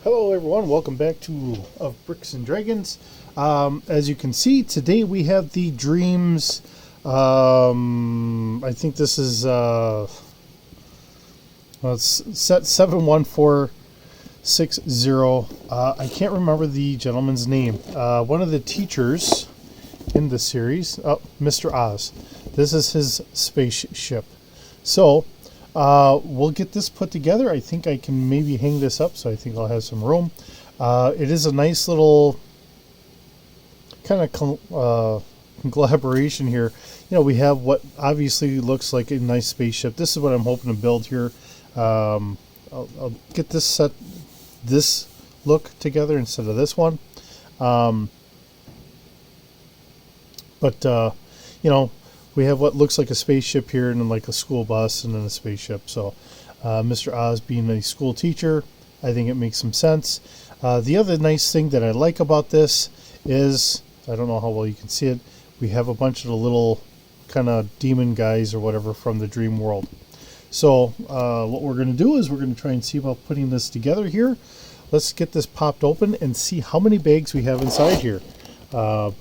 Hello everyone, welcome back to Of Bricks and Dragons. As you can see, today we have the Dreamzzz, I think this is it's set 71460. I can't remember the gentleman's name. One of the teachers in the series, Mr. Oz. This is his spaceship. So, we'll get this put together. I think I can maybe hang this up, so I think I'll have some room. It is a nice little kind of collaboration here. You know, we have what obviously looks like a nice spaceship. This is what I'm hoping to build here. I'll get this look together instead of this one. You know, we have what looks like a spaceship here, and then like a school bus, and then a spaceship. So Mr. Oz being a school teacher, I think it makes some sense. The other nice thing that I like about this is, I don't know how well you can see it, we have a bunch of the little kind of demon guys or whatever from the dream world. So what we're going to do is we're going to try and see about putting this together here. Let's get this popped open and see how many bags we have inside here.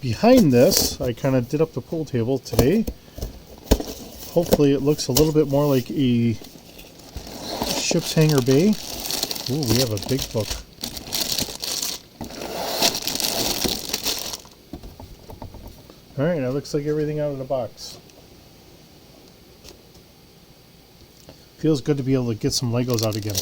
Behind this, I kind of did up the pool table today. Hopefully it looks a little bit more like a ship's hangar bay. Ooh, we have a big book. Alright, that looks like everything out of the box. Feels good to be able to get some Legos out again.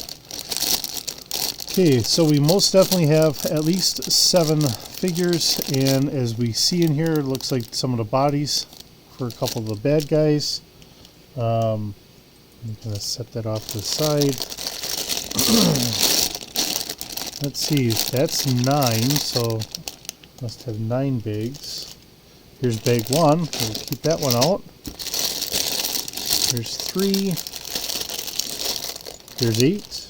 Okay, so we most definitely have at least 7 figures, and as we see in here, it looks like some of the bodies for a couple of the bad guys. I'm going to set that off to the side. Let's see, that's 9, so must have 9 bags. Here's bag 1, we'll keep that one out. There's 3. There's 8.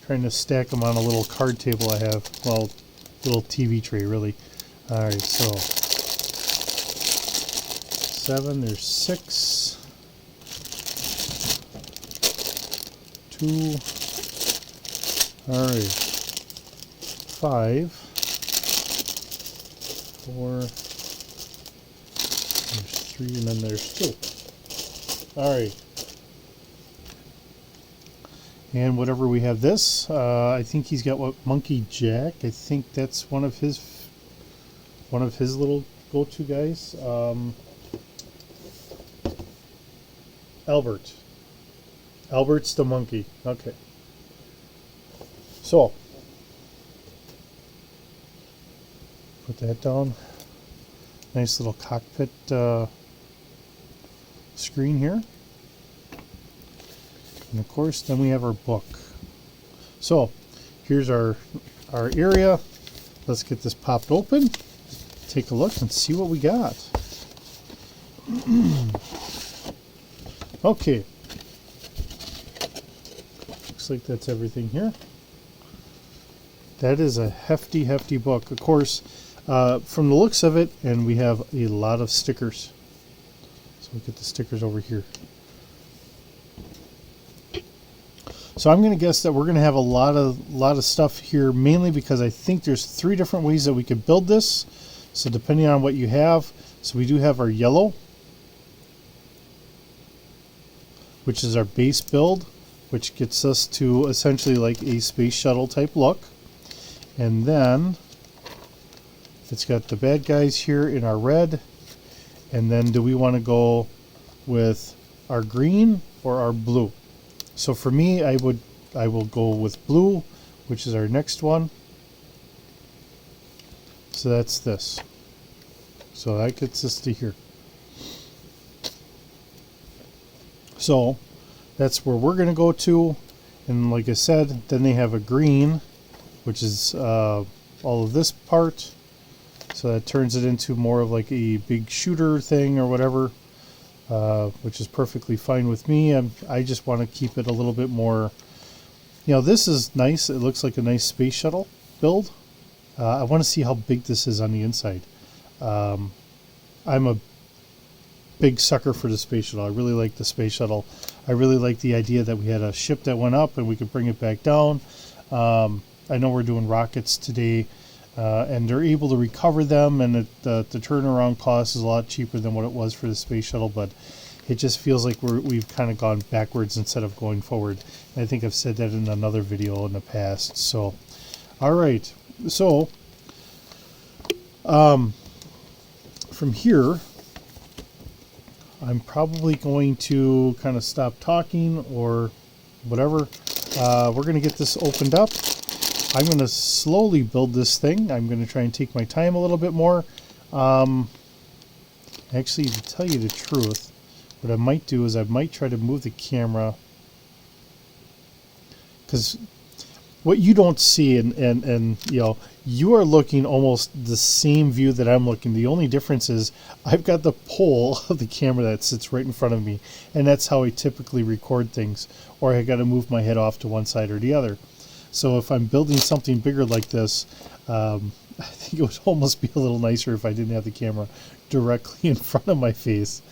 Trying to stack them on a little card table I have. Well, little TV tray, really. Alright, so 7, there's 6. 2. Alright. 5. 4. There's 3, and then there's 2. Alright. And whatever we have this, I think he's got what, Monkey Jack. I think that's one of his little go-to guys. Albert. Albert's the monkey. Okay. So put that down. Nice little cockpit screen here. And of course, then we have our book. So here's our area. Let's get this popped open, take a look, and see what we got. Okay. Looks like that's everything here. That is a hefty, hefty book. Of course, from the looks of it, and we have a lot of stickers. So we'll get the stickers over here. So I'm going to guess that we're going to have a lot of stuff here, mainly because I think there's 3 different ways that we could build this. So depending on what you have, so we do have our yellow, which is our base build, which gets us to essentially like a space shuttle type look. And then it's got the bad guys here in our red. And then do we want to go with our green or our blue? So for me, I will go with blue, which is our next one. So that's this. So that gets us to here. So that's where we're going to go to. And like I said, then they have a green, which is all of this part. So that turns it into more of like a big shooter thing or whatever. Which is perfectly fine with me. I just want to keep it a little bit more, you know, this is nice. It looks like a nice space shuttle build. I want to see how big this is on the inside. I'm a big sucker for the space shuttle. I really like the space shuttle. I really like the idea that we had a ship that went up and we could bring it back down. I know we're doing rockets today, and they're able to recover them, and the turnaround cost is a lot cheaper than what it was for the space shuttle, but it just feels like we've kind of gone backwards instead of going forward. And I think I've said that in another video in the past. So, all right. So, from here, I'm probably going to kind of stop talking or whatever. We're going to get this opened up. I'm going to slowly build this thing. I'm going to try and take my time a little bit more. Actually, to tell you the truth, what I might do is I might try to move the camera, because what you don't see, and you know, you are looking almost the same view that I'm looking. The only difference is I've got the pole of the camera that sits right in front of me, and that's how I typically record things, or I got to move my head off to one side or the other. So if I'm building something bigger like this, I think it would almost be a little nicer if I didn't have the camera directly in front of my face.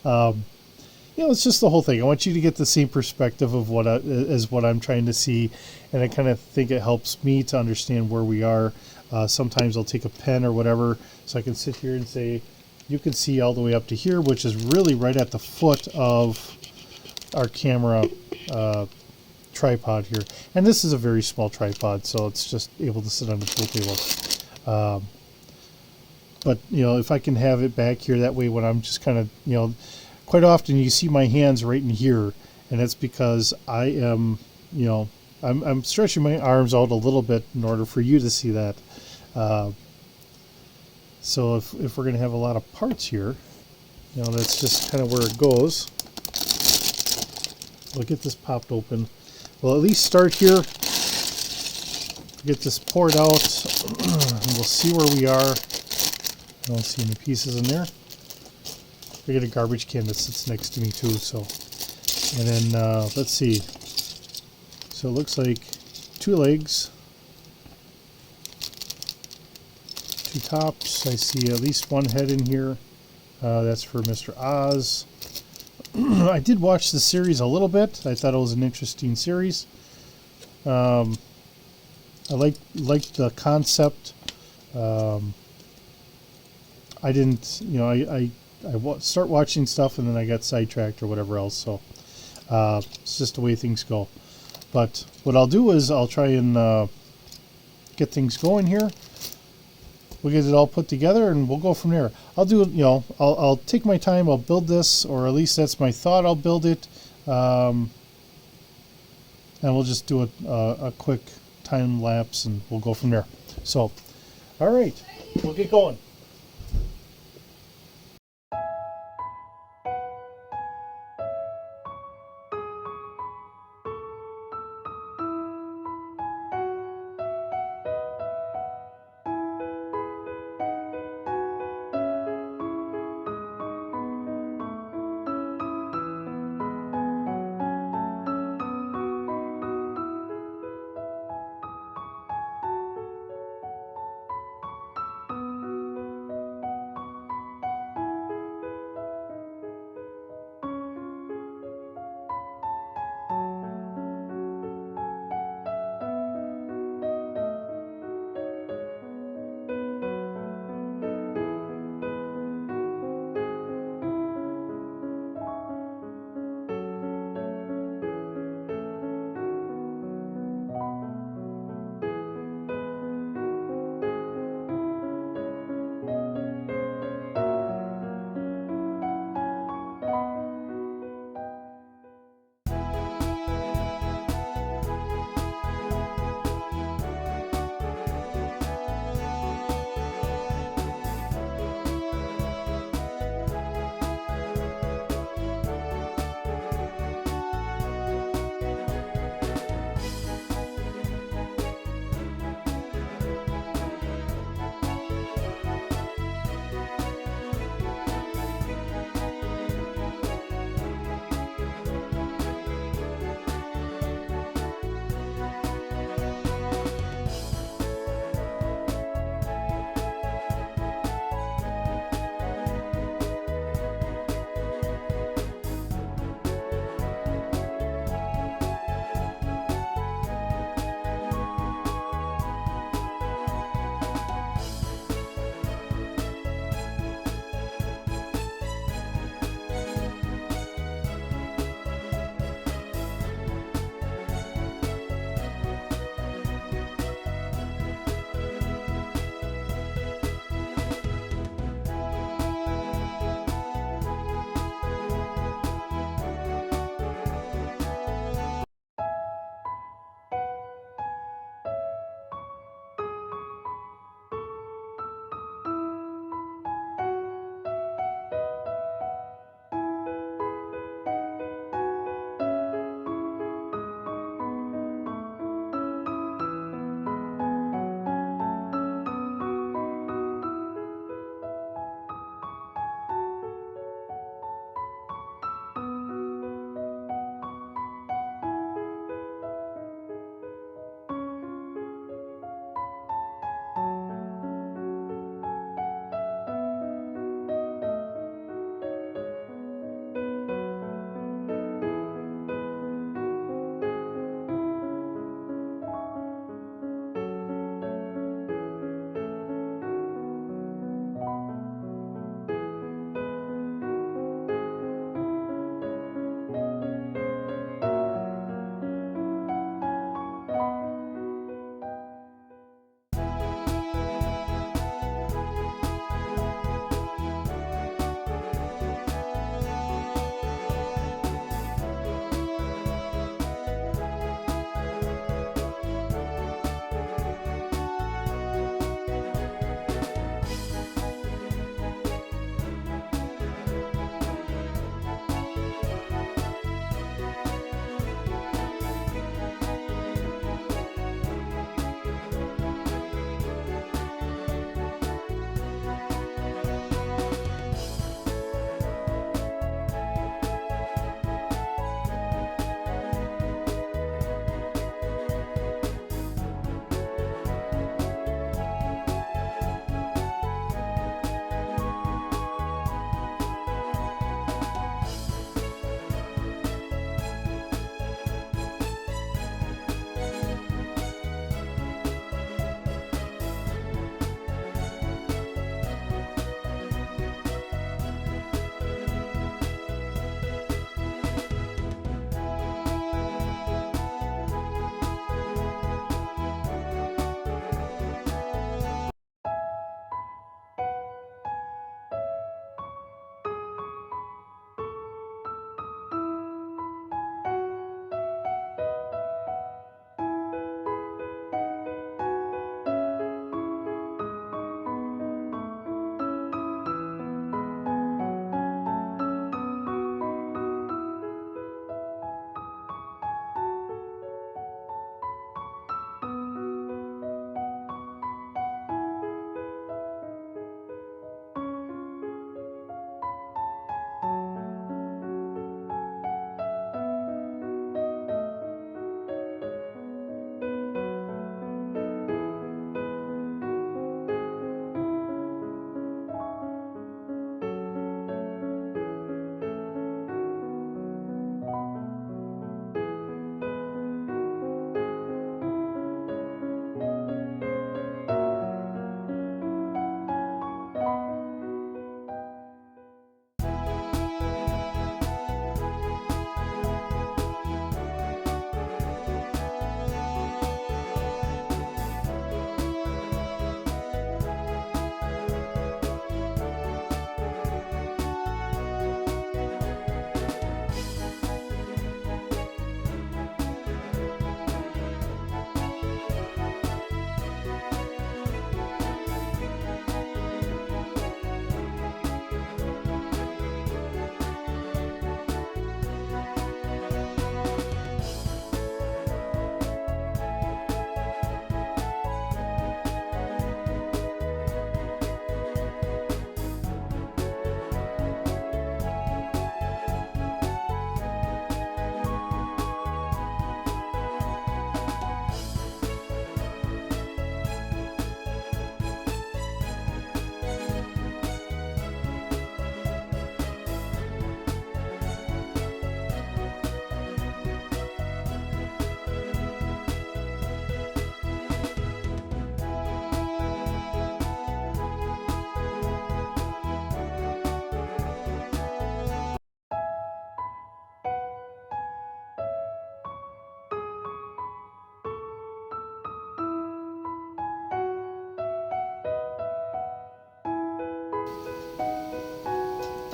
You know, it's just the whole thing. I want you to get the same perspective of what as what I'm trying to see, and I kind of think it helps me to understand where we are. Sometimes I'll take a pen or whatever so I can sit here and say, you can see all the way up to here, which is really right at the foot of our camera tripod here. And this is a very small tripod, so it's just able to sit on the pool table. But, you know, if I can have it back here, that way when I'm just kind of, you know, quite often you see my hands right in here, and that's because I am, you know, I'm stretching my arms out a little bit in order for you to see that. So if we're going to have a lot of parts here, you know, that's just kind of where it goes. We'll get this popped open. We'll at least start here, get this poured out, and we'll see where we are. I don't see any pieces in there. I get a garbage can that sits next to me too, so. And then, let's see. So it looks like 2 legs, 2 tops. I see at least 1 head in here. That's for Mr. Oz. I did watch the series a little bit. I thought it was an interesting series. I liked the concept. I didn't, you know, I start watching stuff and then I got sidetracked or whatever else. So it's just the way things go. But what I'll do is I'll try and get things going here. We'll get it all put together and we'll go from there. I'll do, you know, I'll take my time. I'll build this, or at least that's my thought. I'll build it, and we'll just do a quick time lapse and we'll go from there. So, all right, we'll get going.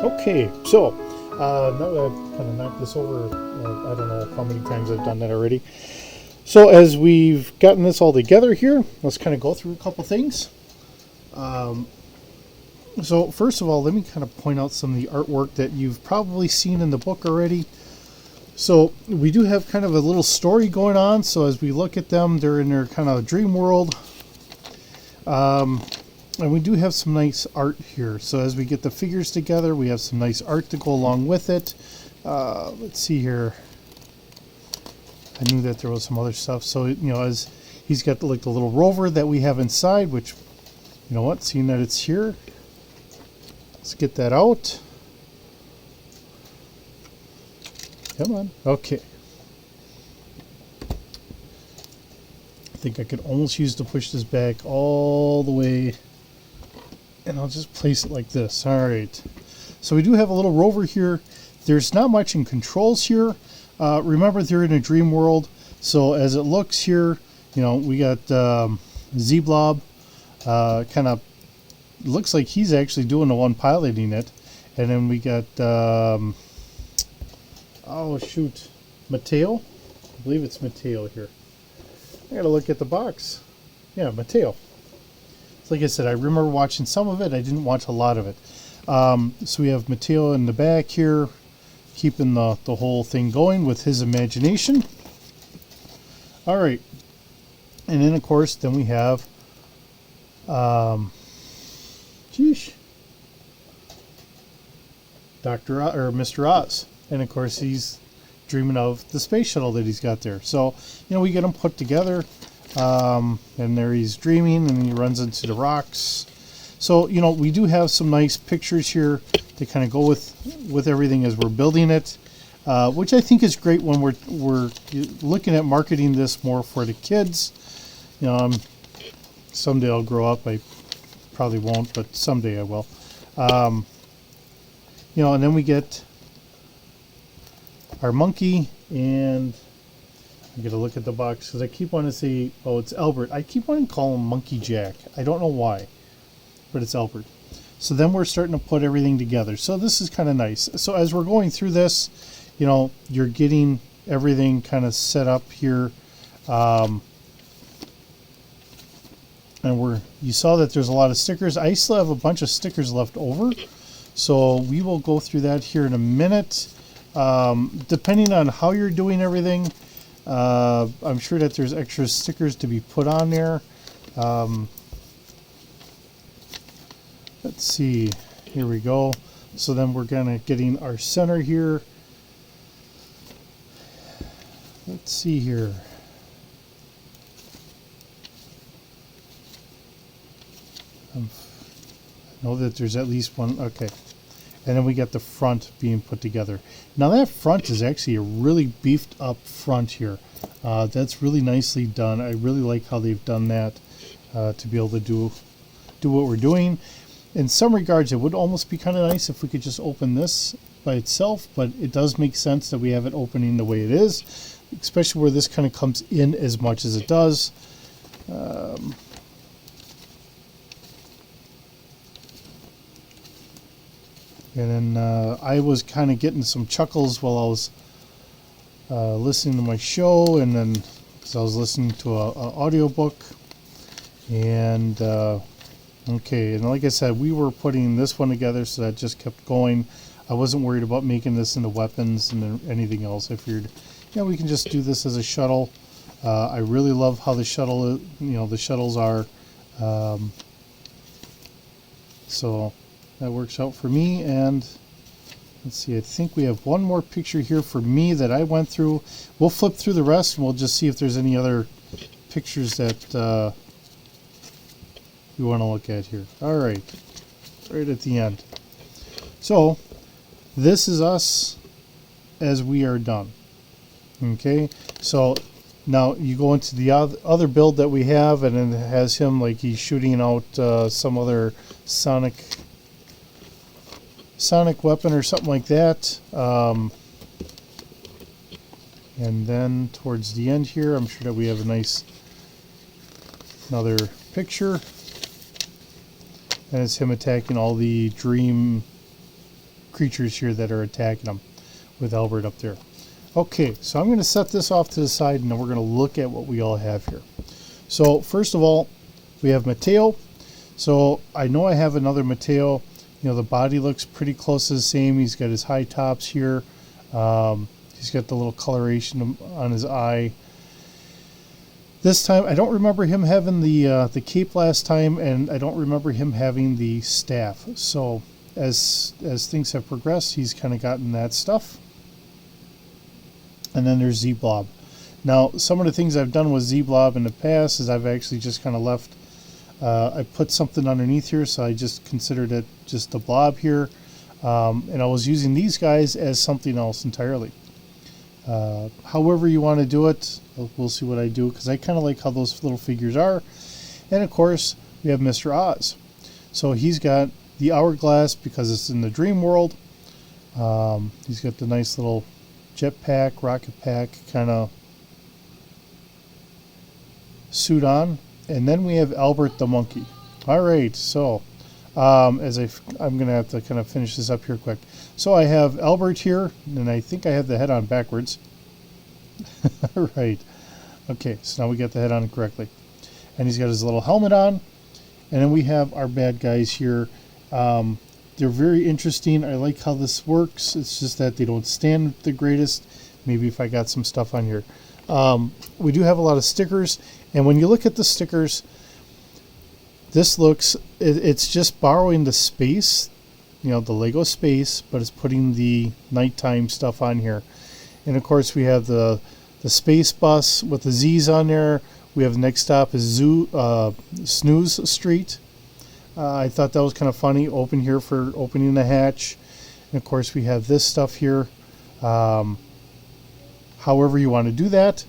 Okay, so now that I've kind of knocked this over, I don't know how many times I've done that already. So as we've gotten this all together here, let's kind of go through a couple things. So first of all, let me kind of point out some of the artwork that you've probably seen in the book already. So we do have kind of a little story going on. So as we look at them, they're in their kind of dream world. And we do have some nice art here. So as we get the figures together, we have some nice art to go along with it. Let's see here. I knew that there was some other stuff. So, you know, as he's got like the little rover that we have inside, which, you know what, seeing that it's here, let's get that out. Come on. Okay. I think I could almost use to push this back all the way. And I'll just place it like this. All right. So we do have a little rover here. There's not much in controls here. Remember, they're in a dream world. So as it looks here, you know, we got Z-Blob. Kind of looks like he's actually doing the one piloting it. And then we got, oh shoot, Mateo. I believe it's Mateo here. I gotta look at the box. Yeah, Mateo. Like I said, I remember watching some of it. I didn't watch a lot of it. So we have Mateo in the back here, keeping the whole thing going with his imagination. All right. And then, of course, then we have, Mr. Oz. And, of course, he's dreaming of the space shuttle that he's got there. So, you know, we get them put together. And there he's dreaming, and he runs into the rocks. So, you know, we do have some nice pictures here to kind of go with everything as we're building it, which I think is great when we're looking at marketing this more for the kids. You know, someday I'll grow up. I probably won't, but someday I will. You know, and then we get our monkey, and I gotta look at the box because I keep wanting to say, oh, it's Albert. I keep wanting to call him Monkey Jack. I don't know why, but it's Albert. So then we're starting to put everything together. So this is kind of nice. So as we're going through this, you know, you're getting everything kind of set up here. And you saw that there's a lot of stickers. I still have a bunch of stickers left over. So we will go through that here in a minute. Depending on how you're doing everything, I'm sure that there's extra stickers to be put on there. Let's see. Here we go. So then we're kind of getting our center here. Let's see here. I know that there's at least one. Okay. And then we got the front being put together. Now that front is actually a really beefed up front here. That's really nicely done. I really like how they've done that to be able to do what we're doing. In some regards, it would almost be kind of nice if we could just open this by itself, but it does make sense that we have it opening the way it is, especially where this kind of comes in as much as it does. And then I was kind of getting some chuckles while I was listening to my show, and then because I was listening to an audiobook. And okay, and like I said, we were putting this one together, so that just kept going. I wasn't worried about making this into weapons and anything else. I figured, yeah, we can just do this as a shuttle. I really love how the shuttle, the shuttles are. So that works out for me. And let's see, I think we have one more picture here for me that I went through. We'll flip through the rest, and we'll just see if there's any other pictures that we want to look at here. All right, right at the end. So this is us as we are done. Okay, so now you go into the other build that we have, and then it has him like he's shooting out some other sonic weapon or something like that. And then towards the end here, I'm sure that we have a nice another picture, and it's him attacking all the dream creatures here that are attacking them with Albert up there. Okay, so I'm going to set this off to the side, and then we're going to look at what we all have here. So first of all, we have Mateo. So I know I have another Mateo. You know, the body looks pretty close to the same. He's got his high tops here. He's got the little coloration on his eye. This time, I don't remember him having the cape last time, and I don't remember him having the staff. So as things have progressed, he's kind of gotten that stuff. And then there's Z-Blob. Now, some of the things I've done with Z-Blob in the past is I've actually just kind of left, I put something underneath here, so I just considered it just a blob here. And I was using these guys as something else entirely. However you want to do it, we'll see what I do, because I kind of like how those little figures are. And of course, we have Mr. Oz. So he's got the hourglass because it's in the dream world. He's got the nice little jetpack, rocket pack kind of suit on. And then we have Albert the monkey. All right, so I'm going to have to kind of finish this up here quick. So I have Albert here, and I think I have the head on backwards. Right. Okay, so now we got the head on correctly. And he's got his little helmet on. And then we have our bad guys here. They're very interesting. I like how this works. It's just that they don't stand the greatest. Maybe if I got some stuff on here. We do have a lot of stickers. And when you look at the stickers, this looks, it's just borrowing the space, you know, the Lego space, but it's putting the nighttime stuff on here. And of course we have the space bus with the Z's on there. We have the next stop is Snooze Street. I thought that was kind of funny. Open here for opening the hatch. And of course we have this stuff here. However you want to do that.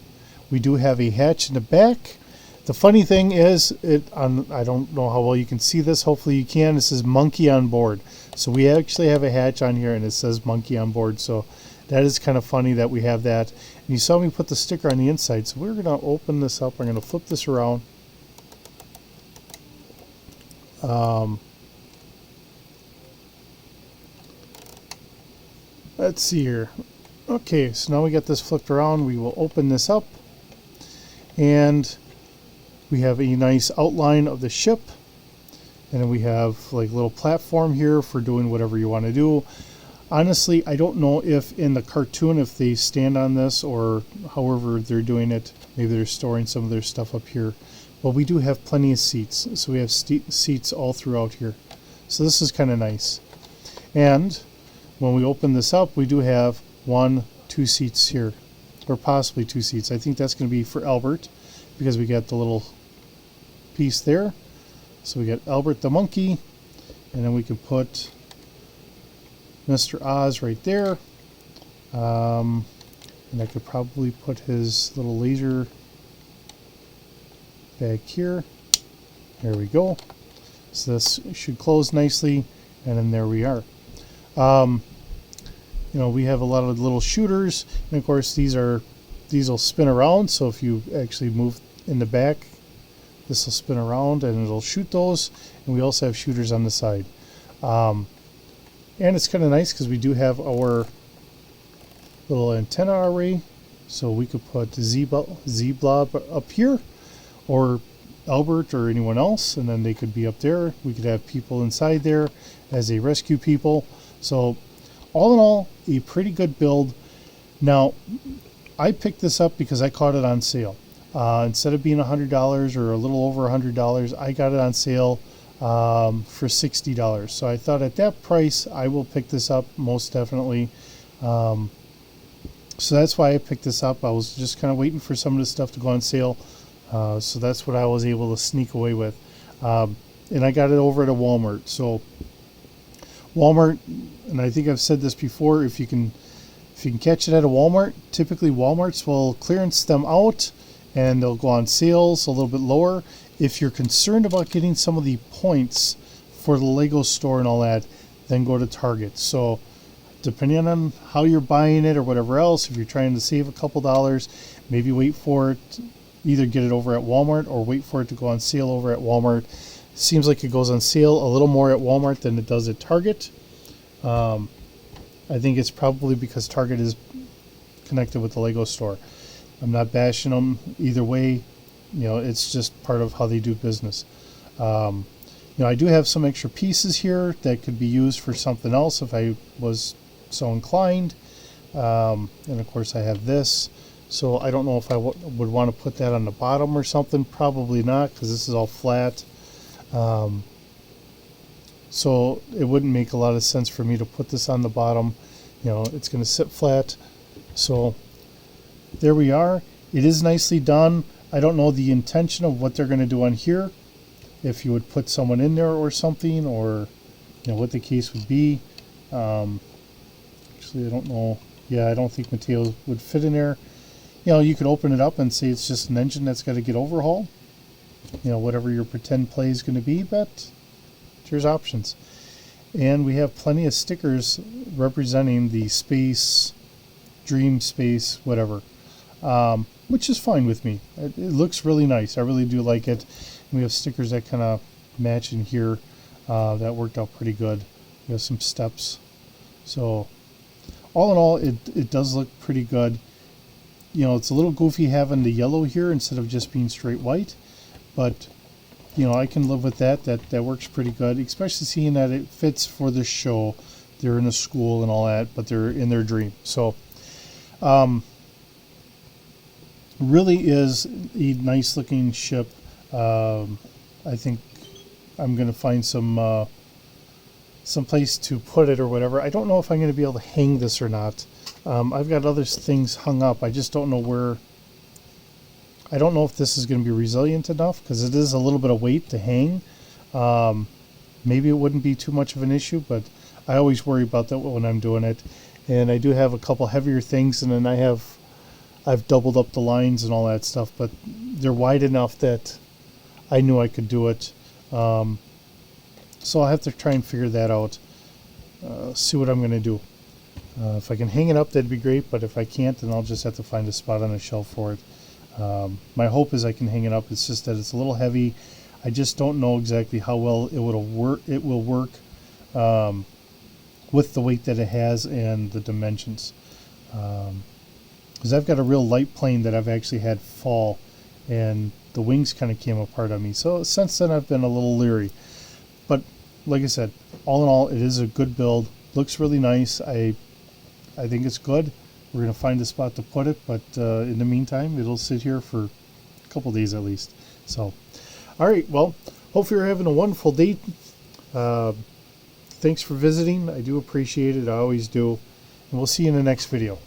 We do have a hatch in the back. The funny thing is, I don't know how well you can see this. Hopefully you can. It says monkey on board. So we actually have a hatch on here and it says monkey on board. So that is kind of funny that we have that. And you saw me put the sticker on the inside. So we're going to open this up. I'm going to flip this around. Let's see here. Okay, so now we got this flipped around. We will open this up. And we have a nice outline of the ship, and then we have like a little platform here for doing whatever you want to do. Honestly, I don't know if in the cartoon if they stand on this or however they're doing it. Maybe they're storing some of their stuff up here. But we do have plenty of seats, so we have seats all throughout here. So this is kind of nice. And when we open this up, we do have 1, 2 seats here, or possibly 2 seats. I think that's going to be for Albert, because we got the little piece there. So we got Albert the monkey, and then we can put Mr. Oz right there. And I could probably put his little laser back here. There we go. So this should close nicely, and then there we are. You know, we have a lot of little shooters, and of course these will spin around. So if you actually move in the back, this will spin around and it'll shoot those. And we also have shooters on the side. And it's kind of nice because we do have our little antenna array. So we could put Z-Blob up here, or Albert or anyone else, and then they could be up there. We could have people inside there as they rescue people. So all in all, a pretty good build. Now, I picked this up because I caught it on sale. Instead of being $100 or a little over $100, I got it on sale for $60. So I thought at that price, I will pick this up most definitely. So that's why I picked this up. I was just kind of waiting for some of this stuff to go on sale. So that's what I was able to sneak away with. And I got it over at a Walmart. So Walmart, and I think I've said this before, if you can catch it at a Walmart, typically Walmarts will clearance them out and they'll go on sales a little bit lower. If you're concerned about getting some of the points for the Lego store and all that, then go to Target. So depending on how you're buying it or whatever else, if you're trying to save a couple dollars, maybe wait for it, either get it over at Walmart or wait for it to go on sale over at Walmart. Seems like it goes on sale a little more at Walmart than it does at Target. I think it's probably because Target is connected with the Lego store. I'm not bashing them either way. You know, it's just part of how they do business. You know, I do have some extra pieces here that could be used for something else if I was so inclined. And of course I have this. So I don't know if I would want to put that on the bottom or something. Probably not, because this is all flat. So it wouldn't make a lot of sense for me to put this on the bottom. You know, it's going to sit flat. So there we are. It is nicely done. I don't know the intention of what they're going to do on here. If you would put someone in there or something, or you know what the case would be. Actually, I don't know. Yeah, I don't think Mateo would fit in there. You know, you could open it up and say it's just an engine that's got to get overhauled. You know, whatever your pretend play is going to be, but there's options. And we have plenty of stickers representing the space, dream space, whatever, which is fine with me. It looks really nice. I really do like it. And we have stickers that kind of match in here. That worked out pretty good. We have some steps. So all in all, it does look pretty good. You know, it's a little goofy having the yellow here instead of just being straight white, but you know, I can live with that. That works pretty good, especially seeing that it fits for the show. They're in a school and all that, but they're in their dream. So really is a nice looking ship. I think I'm going to find some place to put it or whatever. I don't know if I'm going to be able to hang this or not. I've got other things hung up. I just don't know where. I don't know if this is going to be resilient enough, because it is a little bit of weight to hang. Maybe it wouldn't be too much of an issue, but I always worry about that when I'm doing it. And I do have a couple heavier things, and then I've doubled up the lines and all that stuff, but they're wide enough that I knew I could do it. So I'll have to try and figure that out. See what I'm going to do. If I can hang it up, that'd be great, but if I can't, then I'll just have to find a spot on a shelf for it. My hope is I can hang it up. It's just that it's a little heavy. I just don't know exactly how well it will work with the weight that it has and the dimensions. Because I've got a real light plane that I've actually had fall, and the wings kind of came apart on me. So since then, I've been a little leery. But like I said, all in all, it is a good build. Looks really nice. I think it's good. We're going to find a spot to put it, but in the meantime, it'll sit here for a couple days at least. So, all right, well, hopefully you're having a wonderful day. Thanks for visiting. I do appreciate it. I always do. And we'll see you in the next video.